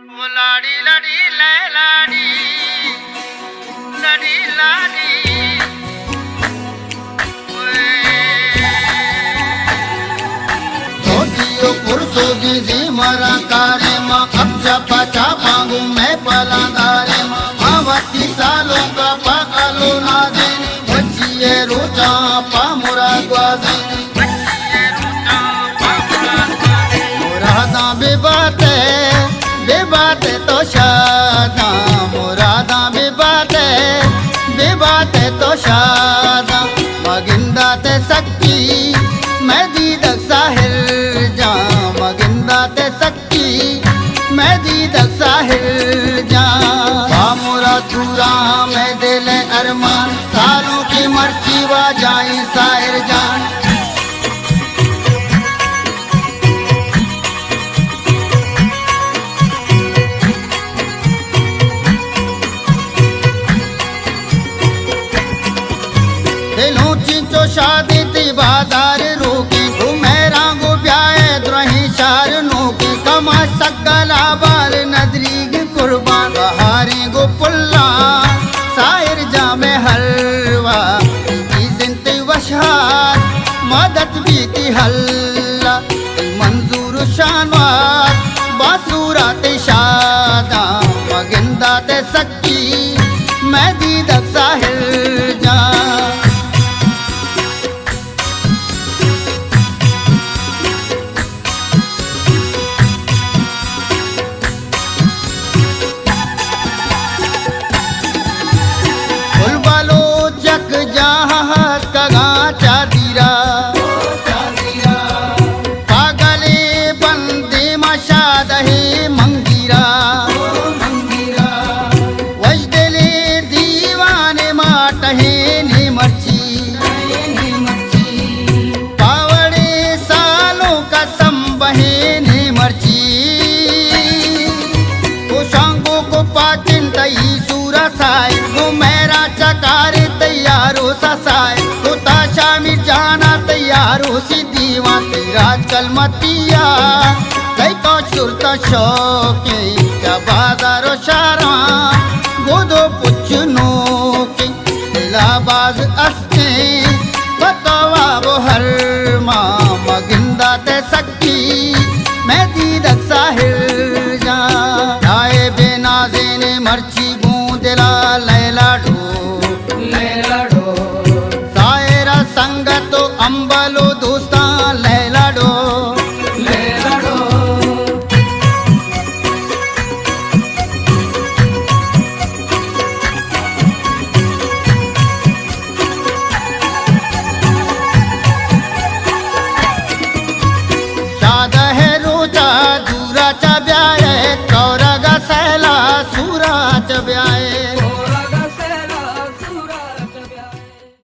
वो लाड़ी लड़ी ले लाड़ी लड़ी लाड़ी सोटियो पुरसोगी जी मरा कारे माँ अब्जा पचा मांगू मैं पलांगारे माँ आवती सालों का पालो ना देने बच्चिए रोजा पा मुरा ग्वाजे मुरादा बेबाते तो शादा मुरादा बेबाते तो शादा मगिंदा ते सक्की मैं दीदक साहिर जा मगिंदा ते सक्की मैं दीदक साहिर जा मुरा दूरा मैं दिल अरमान सालों की मर्ची वा जाए साहिर जान दिलों चिंचो शादी ती बाजार रोकी घुमेरा गो ब्याए द्रोही शार नोकी कमा सकला बाल नदरीग कुर्बान हारी गो पुल्ला साहिर जामे हलवा की जिंती वशहार मदद बीती हल्ला मंजूर शानवार बासूरा ते शादा मगिंदा ते सक्की मैं दीदक साहिर जा पागले बंदे मशादहे मंगीरा वजदले दीवाने माटहे ने मर्ची पावड़े सालों का संबहे ने मर्ची कोशांगो को पाचिन तई सूरा साए वो मेरा चकारे तैयारो ससाए तो ताशा में जाना तैयारो सी दीवा राज कलमतिया कई तो सुरता शौके क्या बाजारो शारा गोदो पुछनो के दिलाबाज अस्ते बतवा वो हर माँ मगिंदा ते सक्की मैं दीदक साहिर जा आए बेनाजे ने मर्ची गूंदला लैला ढो सायरा संगतो अंबलो दोस्ता लैला डो शाद है रोजा दूरा चा ब्याह